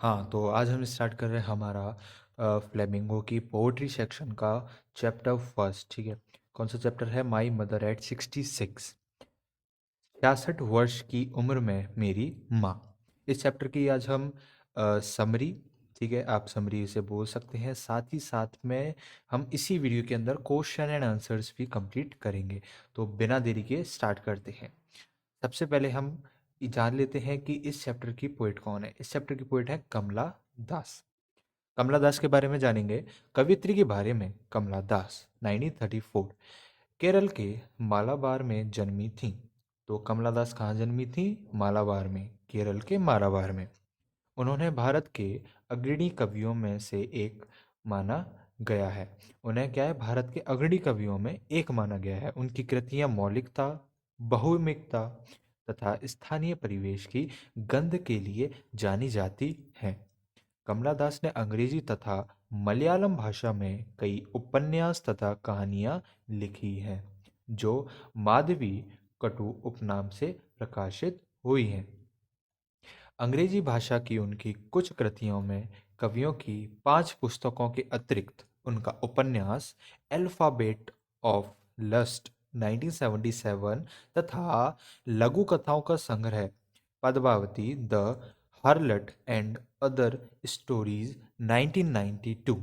हाँ, तो आज हम स्टार्ट कर रहे हैं हमारा फ्लेमिंगो की पोएट्री सेक्शन का चैप्टर फर्स्ट। ठीक है, कौन सा चैप्टर है? माई मदर एट 66। 66 वर्ष की उम्र में मेरी माँ। इस चैप्टर की आज हम समरी, ठीक है, आप समरी इसे बोल सकते हैं। साथ ही साथ में हम इसी वीडियो के अंदर क्वेश्चन एंड आंसर्स भी कंप्लीट करेंगे। तो बिना देरी के स्टार्ट करते हैं। सबसे पहले हम जान लेते हैं कि इस चैप्टर की पोइट कौन है। इस चैप्टर की पोइट है कमला दास। कमला दास के बारे में जानेंगे। कवित्री के बारे में। कमला दास 1934 केरल के मालाबार में जन्मी थी। तो कमला दास कहाँ जन्मी थी? मालाबार में, केरल के मालाबार में। उन्होंने भारत के अग्रणी कवियों में से एक माना गया है। उन्हें क्या है? भारत के अग्रणी कवियों में एक माना गया है। उनकी कृतियां मौलिकता, बहुमिकता तथा स्थानीय परिवेश की गंध के लिए जानी जाती हैं। कमला दास ने अंग्रेजी तथा मलयालम भाषा में कई उपन्यास तथा कहानियां लिखी हैं, जो माधवी कटु उपनाम से प्रकाशित हुई हैं। अंग्रेजी भाषा की उनकी कुछ कृतियों में कवियों की 5 पुस्तकों के अतिरिक्त उनका उपन्यास अल्फाबेट ऑफ लस्ट 1977 तथा लघु कथाओं का संग्रह Padmavati the हार्लट and other stories 1992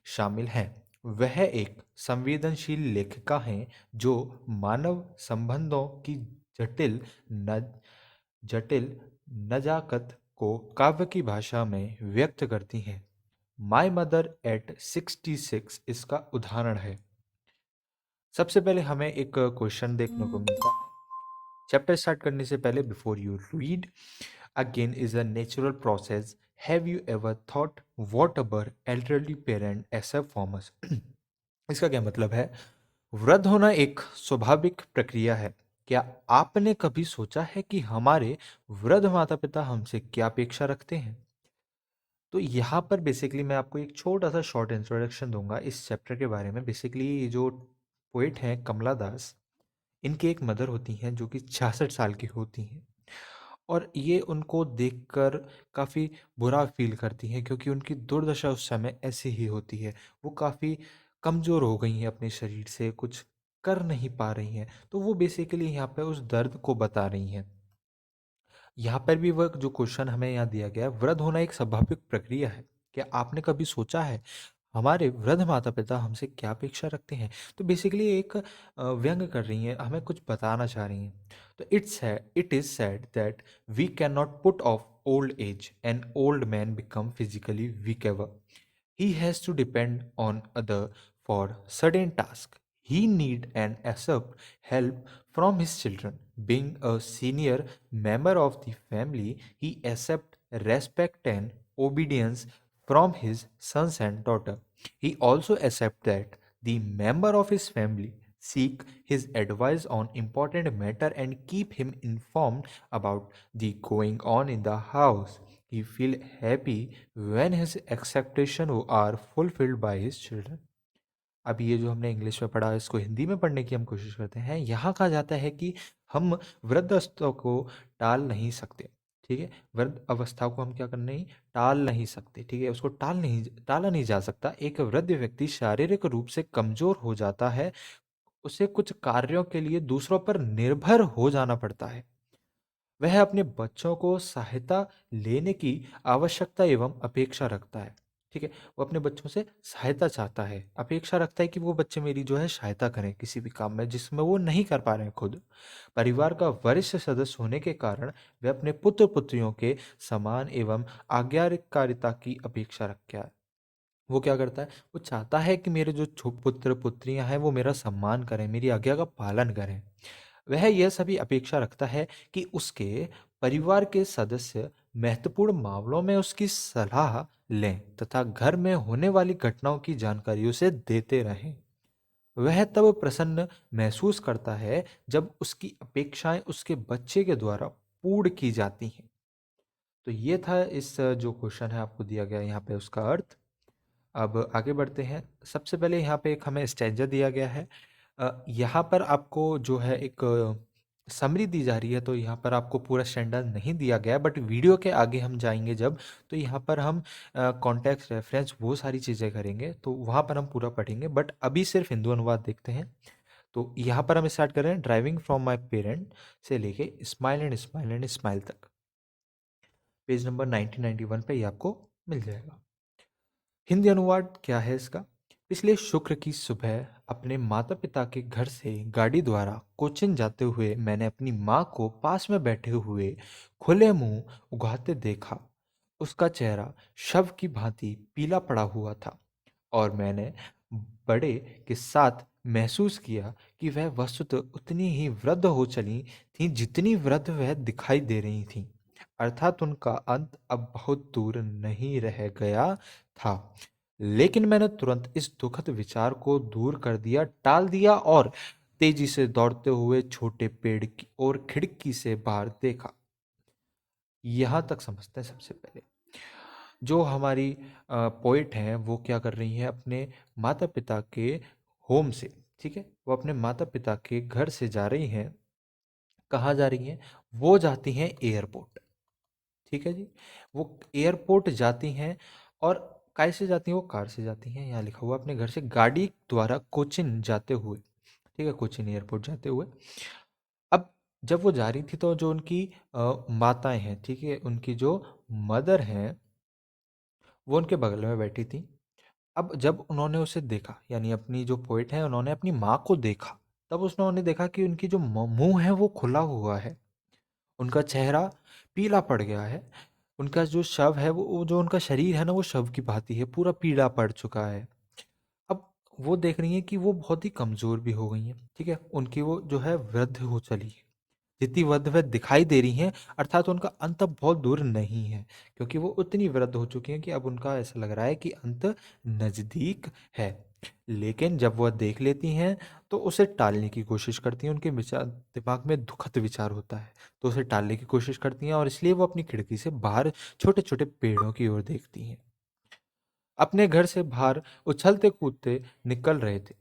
शामिल हैं। वह एक संवेदनशील लेखिका हैं जो मानव संबंधों की जटिल न जटिल नजाकत को काव्य की भाषा में व्यक्त करती हैं। माय मदर एट 66 इसका उदाहरण है। सबसे पहले हमें एक क्वेश्चन देखने को मिलता है चैप्टर स्टार्ट करने से पहले। Before you read, again is a natural process. Have you ever thought what our elderly parent ऐसा फॉर्मस। इसका क्या मतलब है? वृद्ध होना एक स्वाभाविक प्रक्रिया है। क्या आपने कभी सोचा है कि हमारे वृद्ध माता पिता हमसे क्या अपेक्षा रखते हैं? तो यहाँ पर बेसिकली मैं आपको एक छोटा सा शॉर्ट इंट्रोडक्शन दूंगा इस चैप्टर के बारे में। बेसिकली ये जो पोइट हैं कमला दास, इनकी एक मदर होती हैं जो कि 66 साल की होती हैं। और ये उनको देखकर काफ़ी बुरा फील करती हैं, क्योंकि उनकी दुर्दशा उस समय ऐसी ही होती है। वो काफ़ी कमज़ोर हो गई हैं अपने शरीर से, कुछ कर नहीं पा रही हैं। तो वो बेसिकली यहाँ पे उस दर्द को बता रही हैं। यहाँ पर भी वह जो क्वेश्चन हमें यहाँ दिया गया है, वृद्ध होना एक स्वाभाविक प्रक्रिया है। क्या आपने कभी सोचा है हमारे वृद्ध माता पिता हमसे क्या अपेक्षा रखते हैं? तो बेसिकली एक व्यंग कर रही हैं, हमें कुछ बताना चाह रही हैं। तो it is sad that we can not put off old age an old man become physically weak ever. He has to depend on other for certain tasks. He need and accept help from his children. Being a senior member of the family, he accept respect and obedience from his sons and daughter. He also accept that the member of his family seek his advice on important matter and keep him informed about the going on in the house. He feel happy when his expectation are fulfilled by his children. अब ये जो हमने English में पढ़ा, इसको हिंदी में पढ़ने की हम कोशिश करते हैं। यहाँ कहा जाता है कि हम वृद्धावस्था को टाल नहीं सकते। ठीक है, वृद्ध अवस्था को हम क्या कर नहीं टाल नहीं सकते। ठीक है, उसको टाला नहीं जा सकता। एक वृद्ध व्यक्ति शारीरिक रूप से कमजोर हो जाता है, उसे कुछ कार्यों के लिए दूसरों पर निर्भर हो जाना पड़ता है। वह अपने बच्चों को सहायता लेने की आवश्यकता एवं अपेक्षा रखता है। ठीक है, वो अपने बच्चों से सहायता चाहता है, अपेक्षा रखता है कि वो बच्चे मेरी जो है सहायता करें किसी भी काम में जिसमें वो नहीं कर पा रहे हैं खुद। परिवार का वरिष्ठ सदस्य होने के कारण वह अपने पुत्र पुत्रियों के समान एवं आज्ञाकारिता की अपेक्षा रखता है। वो क्या करता है? वो चाहता है कि मेरे जो पुत्र पुत्रियां हैं वो मेरा सम्मान करें, मेरी आज्ञा का पालन करें। वह यह सभी अपेक्षा रखता है कि उसके परिवार के सदस्य महत्वपूर्ण मामलों में उसकी सलाह लें तथा घर में होने वाली घटनाओं की जानकारी उसे देते रहें। वह तब प्रसन्न महसूस करता है जब उसकी अपेक्षाएं उसके बच्चे के द्वारा पूर्ण की जाती हैं। तो ये था इस जो क्वेश्चन है आपको दिया गया यहाँ पे उसका अर्थ। अब आगे बढ़ते हैं। सबसे पहले यहाँ पे एक हमें स्टैंजा दिया गया है। यहाँ पर आपको जो है एक समरी दी जा रही है, तो यहाँ पर आपको पूरा स्टैंडर्ड नहीं दिया गया है, बट वीडियो के आगे हम जाएंगे जब, तो यहाँ पर हम कॉन्टेक्स्ट रेफरेंस वो सारी चीज़ें करेंगे, तो वहाँ पर हम पूरा पढ़ेंगे, बट अभी सिर्फ हिंदू अनुवाद देखते हैं। तो यहाँ पर हम स्टार्ट कर रहे हैं, ड्राइविंग फ्रॉम माई पेरेंट से लेके smile and smile and smile तक। पेज नंबर 1991 पे ये आपको मिल जाएगा। हिंदी अनुवाद क्या है इसका? पिछले शुक्र की सुबह अपने माता पिता के घर से गाड़ी द्वारा कोचिन जाते हुए मैंने अपनी माँ को पास में बैठे हुए खुले मुंह उगाते देखा। उसका चेहरा शव की भांति पीला पड़ा हुआ था और मैंने बड़े के साथ महसूस किया कि वह वस्तुतः उतनी ही वृद्ध हो चली थी जितनी वृद्ध वह दिखाई दे रही थी। अर्थात उनका अंत अब बहुत दूर नहीं रह गया था। लेकिन मैंने तुरंत इस दुखद विचार को दूर कर दिया, टाल दिया और तेजी से दौड़ते हुए छोटे पेड़ की ओर खिड़की से बाहर देखा। यहां तक समझते हैं। सबसे पहले जो हमारी पोइट हैं वो क्या कर रही हैं, अपने माता पिता के होम से, ठीक है, वो अपने माता पिता के घर से जा रही हैं। कहाँ जा रही हैं? वो जाती हैं एयरपोर्ट, ठीक है जी। वो एयरपोर्ट जाती हैं और कैसे जाती हैं? वो कार से जाती हैं, यहाँ लिखा हुआ अपने घर से गाड़ी द्वारा कोचिन जाते हुए, ठीक है, कोचिन एयरपोर्ट जाते हुए। अब जब वो जा रही थी तो जो उनकी माताएं हैं, ठीक है, उनकी जो मदर हैं वो उनके बगल में बैठी थी। अब जब उन्होंने उसे देखा, यानी अपनी जो पोएट है उन्होंने अपनी माँ को देखा, तब उन्होंने देखा कि उनकी जो मुंह है वो खुला हुआ है, उनका चेहरा पीला पड़ गया है, उनका जो शव है वो जो उनका शरीर है ना वो शव की भांति है, पूरा पीला पड़ चुका है। अब वो देख रही हैं कि वो बहुत ही कमज़ोर भी हो गई हैं, ठीक है, उनकी वो जो है वृद्ध हो चली है, जितनी वृद्ध वह दिखाई दे रही हैं, अर्थात उनका अंत अब बहुत दूर नहीं है, क्योंकि वो उतनी वृद्ध हो चुकी हैं कि अब उनका ऐसा लग रहा है कि अंत नज़दीक है। लेकिन जब वह देख लेती हैं तो उसे टालने की कोशिश करती हैं, उनके विचार दिमाग में दुखद विचार होता है, तो उसे टालने की कोशिश करती हैं और इसलिए वो अपनी खिड़की से बाहर छोटे-छोटे पेड़ों की ओर देखती हैं। अपने घर से बाहर उछलते कूदते निकल रहे थे,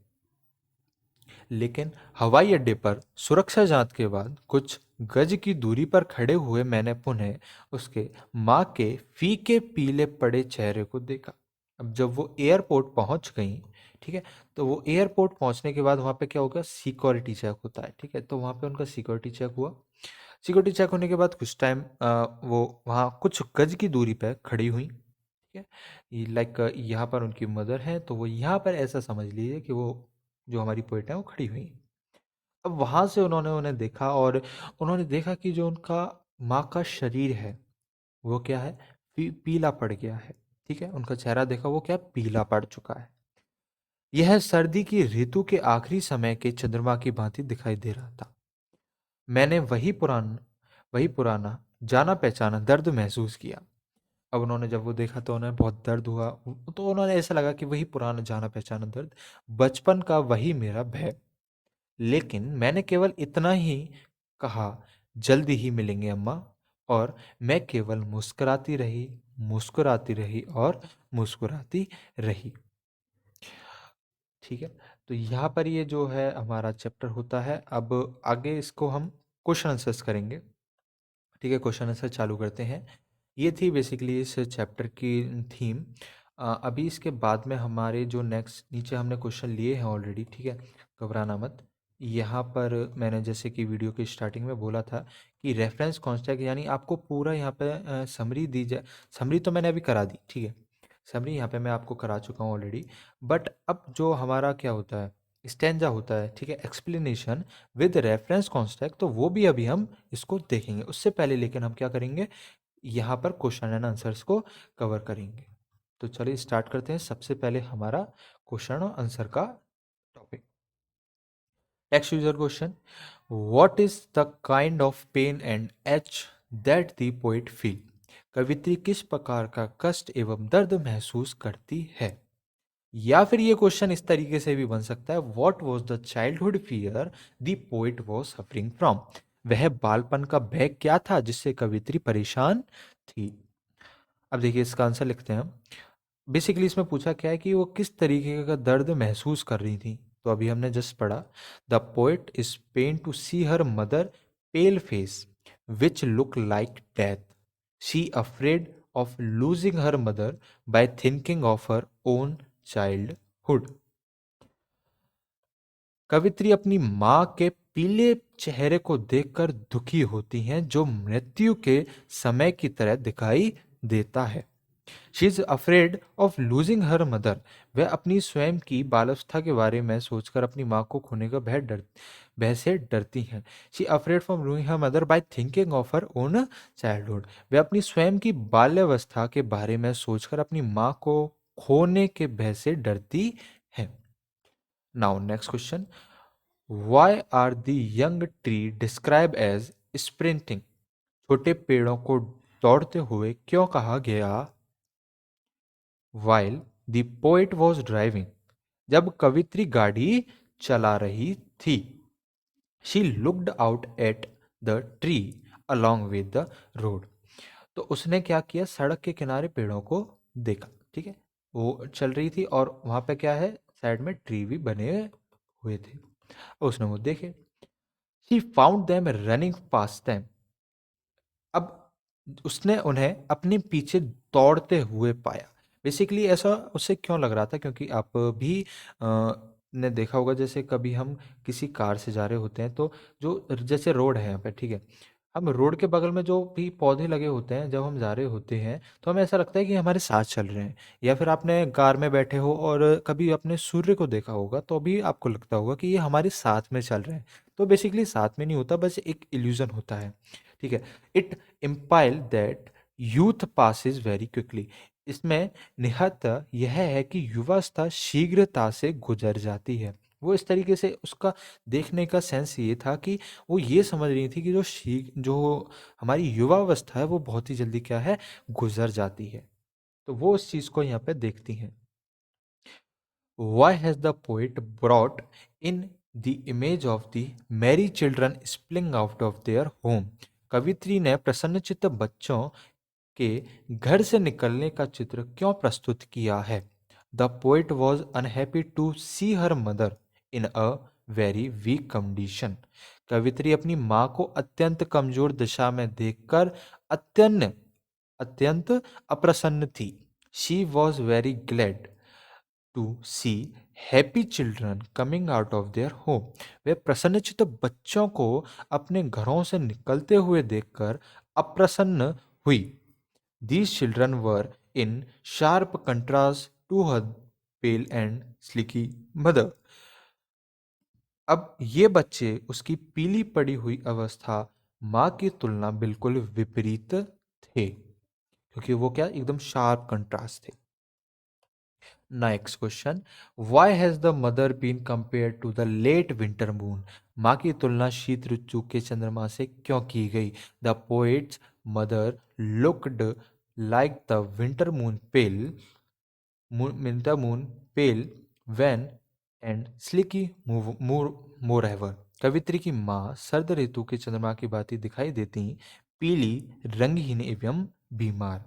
लेकिन हवाई अड्डे पर सुरक्षा जांच के बाद कुछ गज की दूरी पर खड़े हुए मैंने पुनः उसके माँ के फीके पीले पड़े चेहरे को देखा। अब जब वो एयरपोर्ट पहुंच गई, ठीक है, तो वो एयरपोर्ट पहुंचने के बाद वहाँ पे क्या होगा, सिक्योरिटी चेक होता है, ठीक है, तो वहाँ पे उनका सिक्योरिटी चेक हुआ। सिक्योरिटी चेक होने के बाद कुछ टाइम वो वहाँ कुछ गज की दूरी पर खड़ी हुई, ठीक है, लाइक यहाँ पर उनकी मदर है, तो वो यहाँ पर ऐसा समझ लीजिए कि वो जो हमारी पोएट है वो खड़ी हुई। अब वहाँ से उन्होंने उन्हें देखा और उन्होंने देखा कि जो उनका माँ का शरीर है वो क्या है, पीला पड़ गया है, ठीक है, उनका चेहरा देखा वो क्या पीला पड़ चुका है। यह सर्दी की ऋतु के आखिरी समय के चंद्रमा की भांति दिखाई दे रहा था। मैंने वही पुराना जाना पहचाना दर्द महसूस किया। अब उन्होंने जब वो देखा तो उन्हें बहुत दर्द हुआ, तो उन्होंने ऐसा लगा कि वही पुराना जाना पहचाना दर्द, बचपन का वही मेरा भय। लेकिन मैंने केवल इतना ही कहा, जल्दी ही मिलेंगे अम्मा, और मैं केवल मुस्कुराती रही, मुस्कुराती रही और मुस्कुराती रही। ठीक है, तो यहाँ पर ये जो है हमारा चैप्टर होता है। अब आगे इसको हम क्वेश्चन आंसर्स करेंगे, ठीक है, क्वेश्चन आंसर चालू करते हैं। ये थी बेसिकली इस चैप्टर की थीम। अभी इसके बाद में हमारे जो नेक्स्ट नीचे हमने क्वेश्चन लिए हैं ऑलरेडी, ठीक है, घबराना मत। यहाँ पर मैंने जैसे कि वीडियो की स्टार्टिंग में बोला था कि रेफरेंस कॉन्स्टेंट, यानी आपको पूरा यहाँ पे समरी दी जाए। समरी तो मैंने अभी करा दी, ठीक है, समरी यहाँ पे मैं आपको करा चुका हूँ ऑलरेडी। बट अब जो हमारा क्या होता है, स्टेंजा होता है, ठीक है, एक्सप्लेनेशन विद रेफरेंस कॉन्स्टेंट, तो वो भी अभी हम इसको देखेंगे। उससे पहले लेकिन हम क्या करेंगे, यहाँ पर क्वेश्चन एंड आंसर्स को कवर करेंगे। तो चलिए स्टार्ट करते हैं। सबसे पहले हमारा क्वेश्चन और आंसर का topic. Text user question, what is the kind of pain and ache that the poet feel? कवित्री किस प्रकार का कष्ट एवं दर्द महसूस करती है? या फिर ये क्वेश्चन इस तरीके से भी बन सकता है, what was the childhood fear the poet was suffering from? वह बालपन का भय क्या था जिससे कवित्री परेशान थी? अब देखिए इसका आंसर लिखते हैं हम। बेसिकली इसमें पूछा क्या है कि वो किस तरीके का दर्द महसूस कर रही थी। तो अभी हमने जस्ट पढ़ा, the poet is pain to see her mother pale face which looked like death. She afraid of losing her mother by thinking of her own childhood. कवित्री अपनी माँ के पीले चेहरे को देखकर दुखी होती हैं जो मृत्यु के समय की तरह दिखाई देता है. She is afraid of losing her mother. वह अपनी स्वयं की बालावस्था के बारे में सोचकर अपनी माँ को खोने का भय से डरती हैं. She afraid from losing her mother by thinking of her own childhood. वह अपनी स्वयं की बाल्यावस्था के बारे में सोचकर अपनी माँ को खोने के भय से डरती है. Now next question. Why are the young tree describe as sprinting. छोटे पेड़ों को दौड़ते हुए क्यों कहा गया? While the poet was driving, जब कवित्री गाड़ी चला रही थी. She looked out at the tree along with the road. तो उसने क्या किया? सड़क के किनारे पेड़ों को देखा. ठीक है, वो चल रही थी और वहां पे क्या है, साइड में ट्री भी बने हुए थे. उसने वो देखे. She found them running past them. अब उसने उन्हें अपने पीछे दौड़ते हुए पाया. बेसिकली ऐसा उसे क्यों लग रहा था? क्योंकि आप भी ने देखा होगा, जैसे कभी हम किसी कार से जा रहे होते हैं तो जो जैसे रोड है यहाँ पे, ठीक है, हम रोड के बगल में जो भी पौधे लगे होते हैं, जब हम जा रहे होते हैं तो हमें ऐसा लगता है कि हमारे साथ चल रहे हैं. या फिर आपने कार में बैठे हो और कभी अपने सूर्य को देखा होगा तो भी आपको लगता होगा कि ये हमारे साथ में चल रहे हैं. तो बेसिकली साथ में नहीं होता, बस एक इल्यूजन होता है. ठीक है. It imply that youth passes very quickly. इसमें निहत यह है कि युवावस्था शीघ्रता से गुजर जाती है. वो इस तरीके से उसका देखने का सेंस ये था कि वो ये समझ रही थी कि जो हमारी युवावस्था है वो बहुत ही जल्दी क्या है, गुजर जाती है. तो वो उस चीज को यहाँ पे देखती हैं. Why has the poet brought in the image of the merry children spilling out of their home? कवित्री ने प्रसन्नचित्त बच्चों के घर से निकलने का चित्र क्यों प्रस्तुत किया है? The poet was unhappy to see her mother in a very weak condition. कवित्री अपनी माँ को अत्यंत कमजोर दशा में देखकर अत्यंत अत्यंत अप्रसन्न थी. She was very glad to see happy children coming out of their home. वे प्रसन्नचित्त बच्चों को अपने घरों से निकलते हुए देखकर अप्रसन्न हुई. These children were in sharp contrast to her pale and sleepy mother. अब ये बच्चे उसकी पीली पड़ी हुई अवस्था माँ की तुलना बिल्कुल विपरीत थे, क्योंकि वो क्या एकदम शार्प कंट्रास्ट थे. Next question. Why has the mother been compare to the late winter moon. माँ की तुलना शीत ऋतु के चंद्रमा से क्यों की गई? The poet's mother looked like the winter moon pale wan and स्लिकी मोर एवर. कवित्री की माँ सर्द ऋतु के चंद्रमा की भांति दिखाई देती, पीली, रंगहीन एवं बीमार.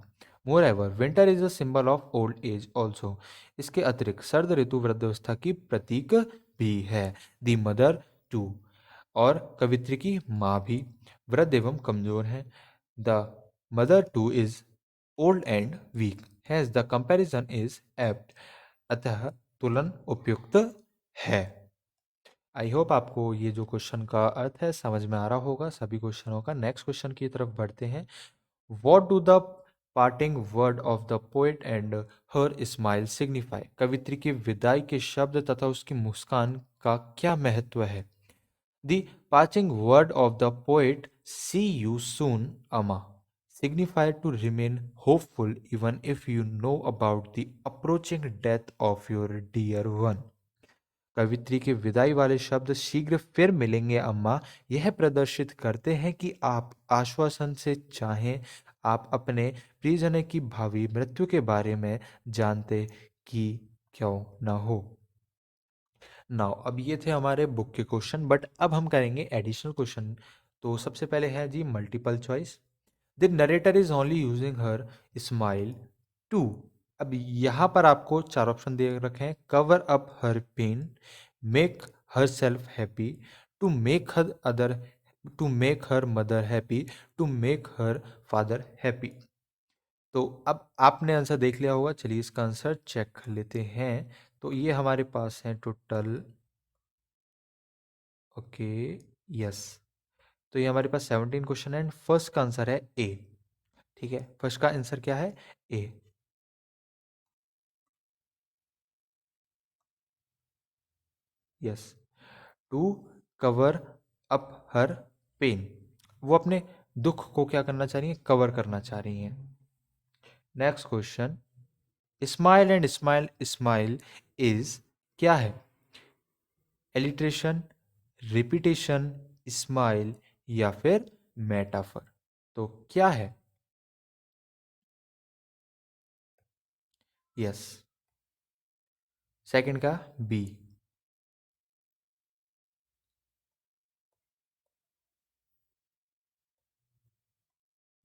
Moreover winter is a symbol of old age also. इसके अतिरिक्त सर्द ऋतु वृद्धावस्था की प्रतीक भी है. दी मदर टू, और कवित्री की माँ भी वृद्ध एवं कमजोर है. The mother too is old and weak. Has the comparison is apt. अतः तुलन उपयुक्त है. आई होप आपको ये जो क्वेश्चन का अर्थ है समझ में आ रहा होगा सभी क्वेश्चनों का. नेक्स्ट क्वेश्चन की तरफ बढ़ते हैं. What do the parting word of the poet and her smile signify. कवित्री के विदाई के शब्द तथा उसकी मुस्कान का क्या महत्व है? The parting word of the poet, see you soon amma, signify to remain hopeful even if you know about the approaching death of your dear one. कवित्री के विदाई वाले शब्द शीघ्र फिर मिलेंगे अम्मा यह प्रदर्शित करते हैं कि आप आश्वासन से चाहें आप अपने प्रियजन की भावी मृत्यु के बारे में जानते कि क्यों न हो. नाउ अब ये थे हमारे बुक के क्वेश्चन, बट अब हम करेंगे एडिशनल क्वेश्चन. तो सबसे पहले है जी multiple choice. The narrator is only using her smile to. अब यहाँ पर आपको चार ऑप्शन दे रखे हैं. Cover up her pain, make her self happy, to make her other to make her mother happy, to make her father happy. तो अब आपने आंसर देख लिया होगा, चलिए इसका आंसर चेक कर लेते हैं। तो ये हमारे पास है टोटल, ओके, यस। तो ये हमारे पास 17 क्वेश्चन है एंड फर्स्ट का आंसर है ए। ठीक है, फर्स्ट का आंसर क्या है? A. Yes, to cover up her pain, वो अपने दुख को क्या करना चाह रही है? कवर करना चाह रही हैं। Next question, smile and smile smile is क्या है? एलिट्रेशन, रिपीटेशन, स्माइल या फिर मेटाफर? तो क्या है? यस, सेकंड का बी।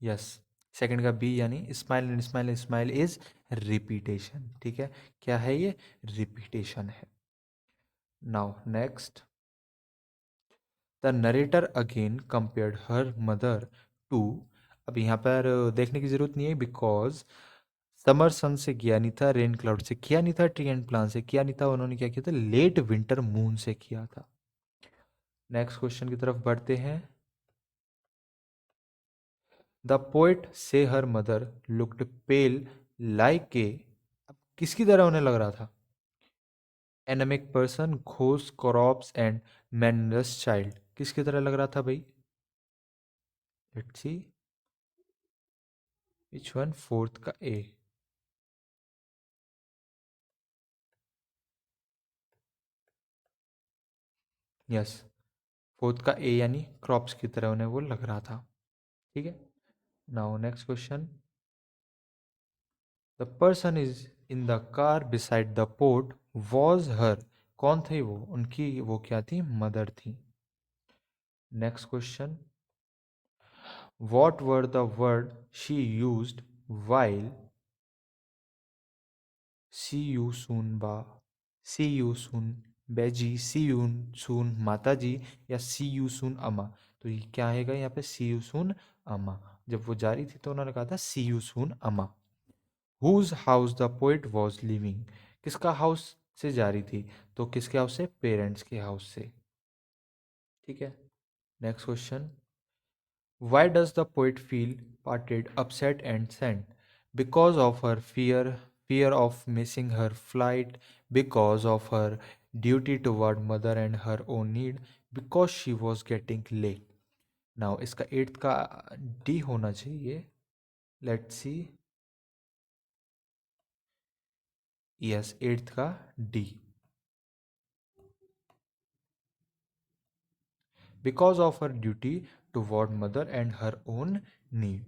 यस, सेकंड का बी, यानी smile and smile smile is repetition. ठीक है, क्या है ये? रिपीटेशन है। Now next, the narrator again compared her mother to, अब यहाँ पर देखने की जरूरत नहीं है, बिकॉज समर सन से किया नहीं था, रेन क्लाउड से किया नहीं था, ट्री एंड प्लांट से किया नहीं था, उन्होंने क्या किया था? लेट विंटर मून से किया था। नेक्स्ट क्वेश्चन की तरफ बढ़ते हैं। The poet saw her mother looked pale like a, अब किसकी तरह उन्हें लग रहा था? Anemic person, ghost, corpse and manless child, किसकी तरह लग रहा था भाई? Let's see which one, fourth का ए। यस, फोर्थ का ए, यानी क्रॉप्स की तरह उन्हें वो लग रहा था। ठीक है, now next question, the person is in the car beside the port was her, कौन थे वो? उनकी वो क्या थी? मदर थी। Next question, what were the word she used while see you soon बा, सी यू सून बेजी, सी यू सून माता जी, या सी यू सून अम्मा? तो ये क्या आएगा यहाँ पे? सी यू सून अम्मा। जब वो जा रही थी तो उन्होंने कहा था सी you soon amma. Whose house the poet was living, किसका हाउस से जा रही थी? तो किसके हाउस से? पेरेंट्स के हाउस से। ठीक है, next question, why does the poet feel parted, upset and sad? Because of her fear of missing her flight, because of her duty toward mother and her own need, because she was getting late. Now इसका eighth का D होना चाहिए। Let's see, yes, eighth का D. Because of her duty toward mother and her own need.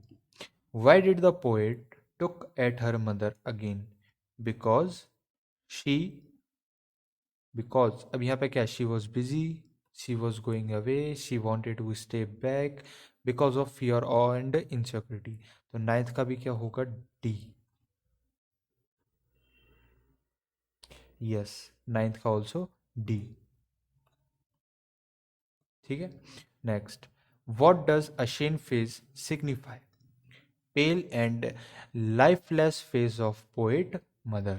Why did the poet took at her mother again? Because she, because अब यहाँ पे क्या? She was busy, she was going away, she wanted to stay back, because of fear and insecurity. तो ninth का भी क्या होगा? D. Yes, ninth का ऑल्सो डी। ठीक है, next, what does ashen face signify? Pale and lifeless face of poet mother.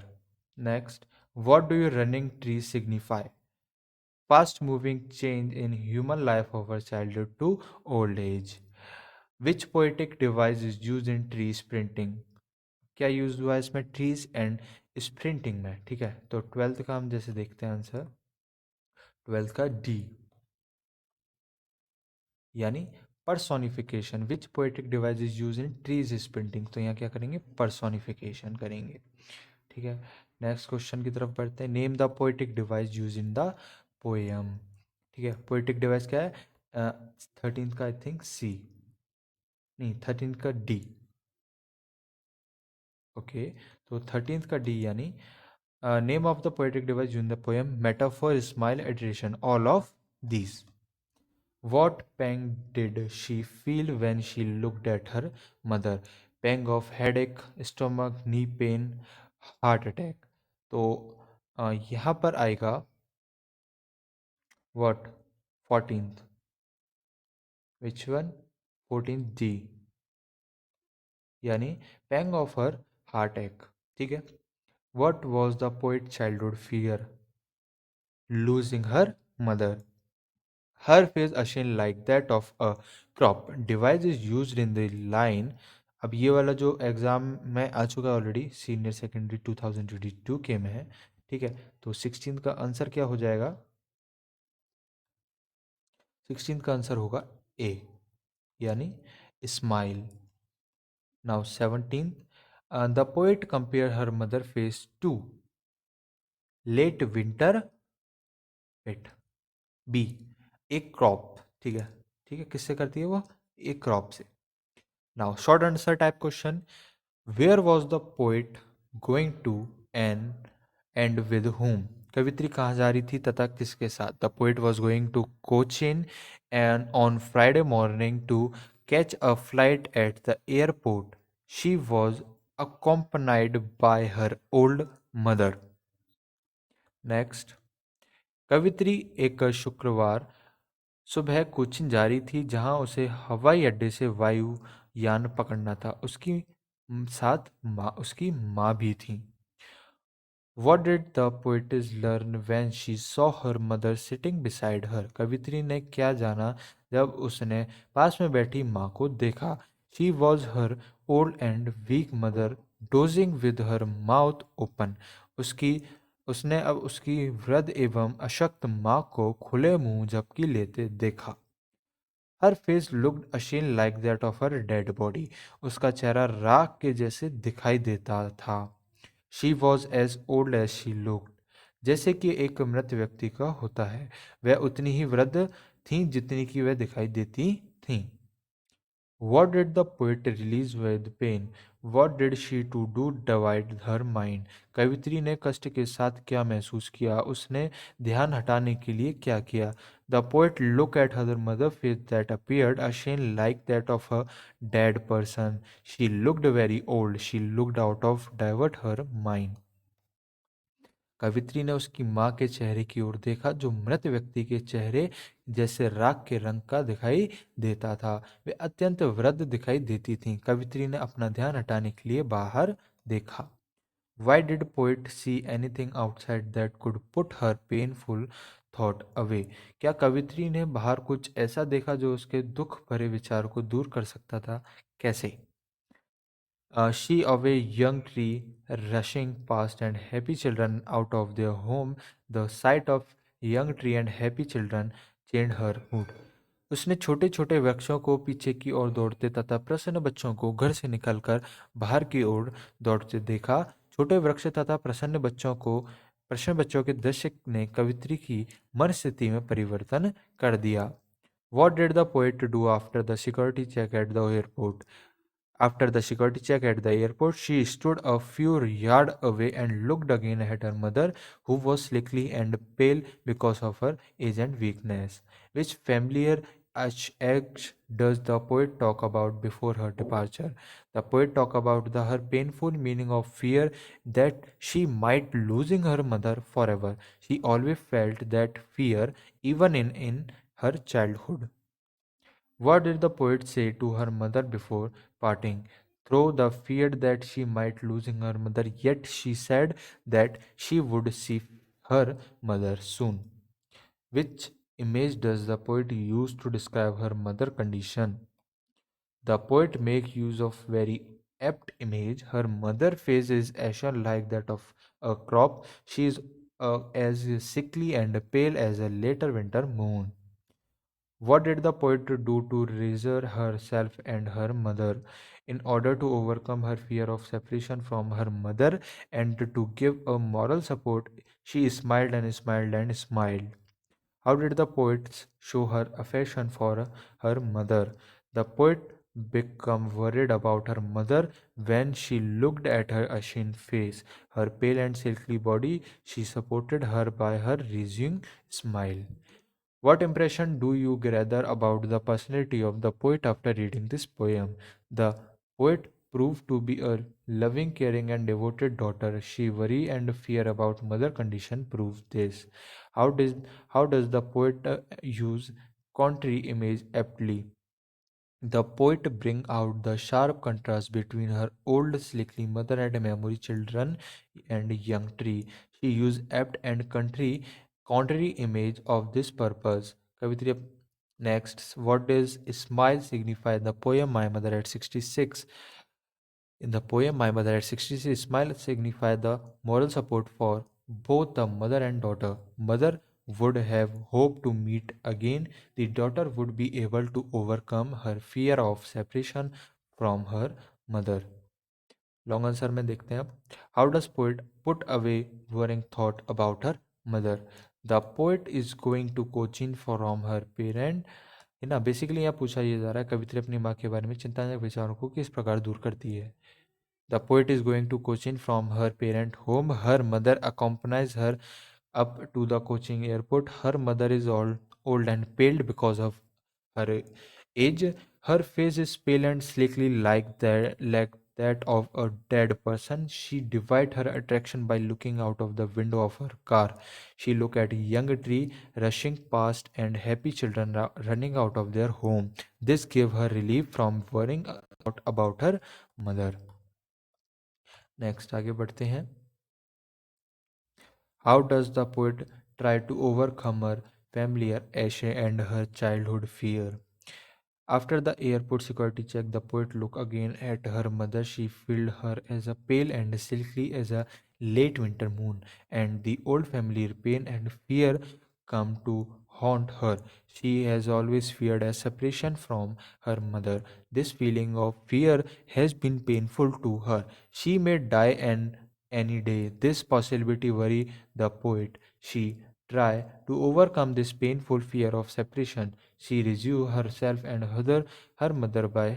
Next, what do you running trees signify? Fast moving change in human life over childhood to old age. Which poetic device is used in tree sprinting? क्या use हुआ है इसमें? Trees and sprinting में। ठीक है, तो twelfth का हम जैसे देखते हैं आंसर, ट्वेल्थ का डी, यानी personification. Which poetic device is use in trees sprinting? तो यहाँ क्या करेंगे? पर्सोनिफिकेशन करेंगे। ठीक है, नेक्स्ट क्वेश्चन की तरफ बढ़ते हैं। Name the poetic device use in the poem. ठीक है, पोएटिक डिवाइस क्या है? थर्टीन का आई थिंक सी, नहीं, थर्टीन का डी। ओके, तो थर्टीन का डी, यानी name of the poetic device use in the poem, metaphor, simile, alliteration, all of these. What pang did she feel when she looked at her mother? Pang of headache, stomach, knee pain, heart attack. तो यहाँ पर आएगा what? 14th। Which one? 14 D, यानी पैंग of her heart एक। ठीक है। What was the poet childhood fear? Losing her mother. Her face ashen like that of a crop device is use in the line. अब ये वाला जो exam में आ चुका है ऑलरेडी, सीनियर सेकेंडरी 2022 के में है। ठीक है। तो 16 का आंसर क्या हो जाएगा? 16 का आंसर होगा ए, यानी smile. Now 17, the poet compare her mother face to late winter पेट। बी, एक क्रॉप। ठीक है। ठीक है, किससे करती है वो? एक क्रॉप से। Now short answer type question, where was the poet going to and with whom? कवित्री कहाँ जा रही थी तथा किसके साथ? The poet was going to Cochin and on Friday morning to catch a flight at the airport. She was accompanied by her old mother. Next, कवित्री एक शुक्रवार सुबह कोचिन जा रही थी जहां उसे हवाई अड्डे से वायुयान पकड़ना था। उसकी साथ उसकी माँ भी थी। What did the poetess learn when she saw her mother sitting beside her? कवित्री ने क्या जाना जब उसने पास में बैठी माँ को देखा? She was her old and weak mother dozing with her mouth open. उसकी उसने अब उसकी वृद्ध एवं अशक्त माँ को खुले मुंह झपकी लेते देखा। Her face looked ashen like that of her dead body. उसका चेहरा राख के जैसे दिखाई देता था। She was as old as she looked. जैसे कि एक मृत व्यक्ति का होता है, वह उतनी ही वृद्ध थी जितनी कि वह दिखाई देती थी। What did the poet release with pain? What did she to do divide her mind? कवित्री ने कष्ट के साथ क्या महसूस किया? उसने ध्यान हटाने के लिए क्या किया? The poet looked at her mother face that appeared ashamed like that of a dead person. She looked very old. She looked out of divert her mind. कवित्री ने उसकी माँ के चेहरे की ओर देखा जो मृत व्यक्ति के चेहरे जैसे राख के रंग का दिखाई देता था। वे अत्यंत वृद्ध दिखाई देती थीं। कवित्री ने अपना ध्यान हटाने के लिए बाहर देखा। Why did poet see anything outside that could put her painful thought away? क्या कवित्री ने बाहर कुछ ऐसा देखा जो उसके दुख भरे विचार को दूर कर सकता था? कैसे? She of a young tree rushing past and happy children out of their home. The sight of young tree and happy children changed her mood. उसने छोटे छोटे वृक्षों को पीछे की ओर दौड़ते तथा प्रसन्न बच्चों को घर से निकलकर बाहर की ओर दौड़ते देखा। छोटे वृक्ष तथा प्रसन्न बच्चों के दृश्य ने कवित्री की मन स्थिति में परिवर्तन कर दिया। What did the poet do after the security check at the airport? After the security check at the airport, she stood a few yards away and looked again at her mother, who was sickly and pale because of her age and weakness. Which familiar acts does the poet talk about before her departure? The poet talk about her painful meaning of fear that she might losing her mother forever. She always felt that fear even in her childhood. What did the poet say to her mother before parting? Through the fear that she might losing her mother, yet she said that she would see her mother soon. Which image does the poet use to describe her mother condition? The poet make use of very apt image. Her mother face is ashen like that of a crop. She is as sickly and pale as a later winter moon. What did the poet do to reassure herself and her mother in order to overcome her fear of separation from her mother and to give a moral support? She smiled and smiled and smiled. How did the poet show her affection for her mother? The poet became worried about her mother when she looked at her ashen face, her pale and silky body. She supported her by her reassuring smile. What impression do you gather about the personality of the poet after reading this poem? The poet proved to be a loving, caring, and devoted daughter. She worry and fear about mother condition proves this. How does how does the poet use contrary image aptly? The poet bring out the sharp contrast between her old slickly mother and memory children and young tree. She used apt and contrary image of this purpose. Kavitri, next, what does smile signify in the poem My Mother at 66? In the poem My Mother at 66, smile signifies the moral support for both the mother and daughter. Mother would have hoped to meet again. The daughter would be able to overcome her fear of separation from her mother. Long answer में देखते हैं अब. How does poet put away worrying thought about her mother. The poet is going to Cochin from her parent. है ना. Basically यहाँ पूछा ये जा रहा है कवित्री अपनी माँ के बारे में चिंताजनक विचारों को किस प्रकार दूर करती है. The poet is going to Cochin from her parent home. Her mother accompanies her up to the coaching airport. Her mother is old and pale because of her age. Her face is pale and sleekly like that of a dead person. She divide her attraction by looking out of the window of her car. She look at a young tree rushing past and happy children running out of their home. This gave her relief from worrying about her mother. Next आगे बढ़ते हैं. How does the poet try to overcome her familiar Ashe and her childhood fear? After the airport security check, the poet looked again at her mother. She filled her as a pale and silky as a late winter moon, and the old familiar pain and fear come to haunt her. She has always feared a separation from her mother. This feeling of fear has been painful to her. She may die any day. This possibility worry the poet. She try to overcome this painful fear of separation. She resumed herself and her mother by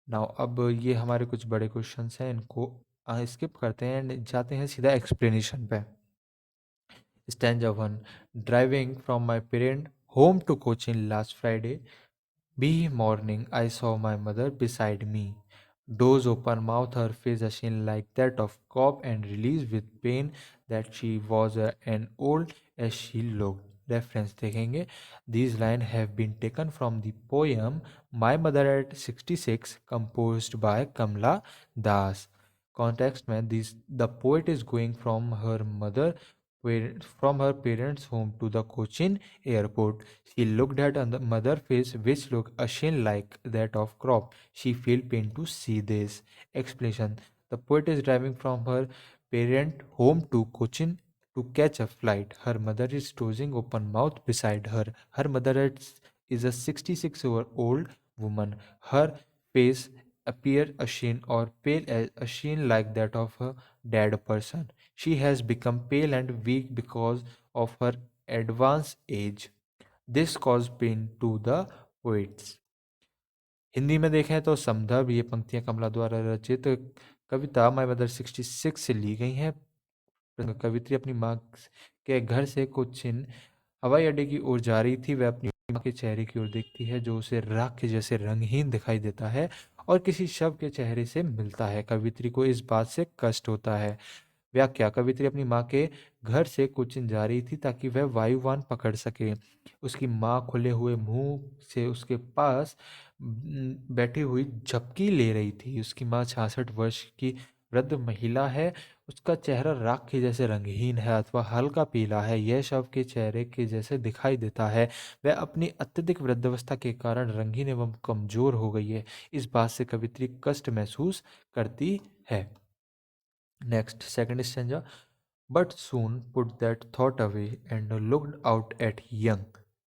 now. अब ये हमारे कुछ बड़े questions हैं, इनको skip करते हैं and जाते हैं सीधा एक्सप्लेनेशन पे. Stanza 1. Driving from my parent home to Cochin last Friday be morning, I saw my mother beside me. Doors open, mouth, her face ashen like that of cob and released with pain that she was an old as she looked. Reference देखेंगे. These lines have been taken from the poem My Mother at 66 composed by Kamla Das. Context में the poet is going from her parents' home to the Cochin airport. She looked at the mother face which looked ashen like that of crop. She felt pain to see this. Explanation. The poet is driving from her parent home to Cochin to catch a flight. Her mother is dozing open mouth beside her. Her mother is a 66-year-old woman. Her face appear ashen or pale as ashen like that of a dead person. She has become pale and weak because of her advanced age. This caused pain to the poets. Hindi में देखें तो संदर्भ ये पंक्तियां कमला द्वारा रचित कविता my mother 66 से ली गई हैं. कवित्री अपनी माँ के घर से कोचिन हवाई अड्डे की ओर जा रही थी. वह अपनी माँ के चेहरे की ओर देखती है जो उसे राख के जैसे रंगहीन दिखाई देता है और किसी शव के चेहरे से मिलता है. कवित्री को इस बात से कष्ट होता है. व्याख्या. कवित्री अपनी माँ के घर से कोचिन जा रही थी ताकि वह वायुयान पकड़ सके. उसकी माँ खुले हुए मुंह से उसके पास बैठी हुई झपकी ले रही थी. उसकी माँ 66 वर्ष की वृद्ध महिला है. उसका चेहरा राख के जैसे रंगहीन है अथवा हल्का पीला है. यह शव के चेहरे के जैसे दिखाई देता है. वह अपनी अत्यधिक वृद्धावस्था के कारण रंगीन एवं कमजोर हो गई है. इस बात से कवित्री कष्ट महसूस करती है. Next, second stanza. But soon put that thought away and looked out at young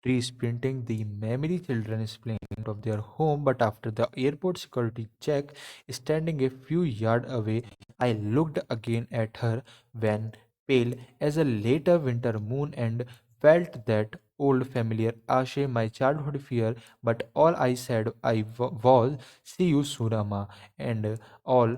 trees painting. The memory children is playing out of their home. But after the airport security check, standing a few yards away, I looked again at her when pale as a later winter moon and felt that old familiar Ashe, my childhood fear. But all I said was, see you soon, Amma, and all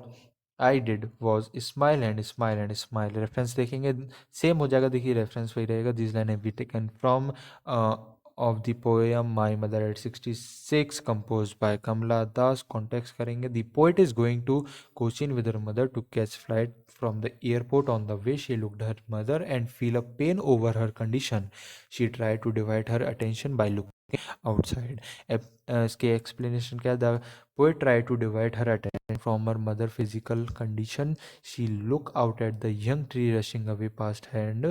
I did was smile and smile and smile. Reference देखेंगे same हो जाएगा. देखिए reference वही रहेगा. This line have be taken from of the poem my mother at 66 compose by Kamala Das. Context करेंगे. The poet is going to Cochin with her mother to catch flight from the airport. On the way she looked her mother and feel a pain over her condition. She try to divide her attention by looking outside. इसके explanation क्या है? The poet tried to divide her attention from her mother physical condition. She looked out at the young tree rushing away past her and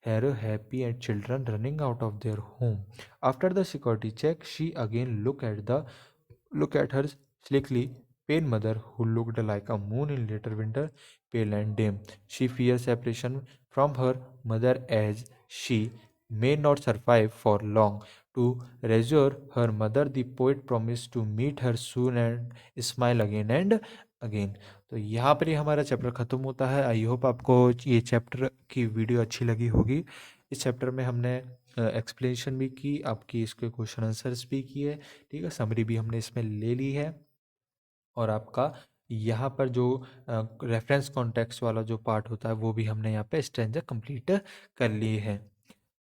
her happy and children running out of their home. After the security check, she again look at her sleekly pale mother who looked like a moon in later winter, pale and dim. She fears separation from her mother as she may not survive for long. To reassure her mother, the poet promised to meet her soon and smile again and again. तो यहाँ पर ही हमारा chapter ख़त्म होता है. I hope आपको ये chapter की वीडियो अच्छी लगी होगी. इस चैप्टर में हमने एक्सप्लेनेशन भी की, आपकी इसके क्वेश्चन आंसर्स भी किए, ठीक है, समरी भी हमने इसमें ले ली है, और आपका यहाँ पर जो रेफरेंस कॉन्टेक्स्ट वाला जो पार्ट होता है वो भी हमने यहाँ पे स्ट्रेंजर कंप्लीट कर लिए हैं.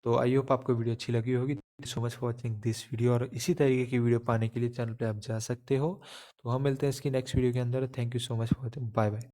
तो आई होप आपको वीडियो अच्छी लगी होगी. सो much for watching this video, और इसी तरीके की वीडियो पाने के लिए चैनल पे आप जा सकते हो. तो हम मिलते हैं इसकी नेक्स्ट वीडियो के अंदर. Thank you so much for watching. Bye bye.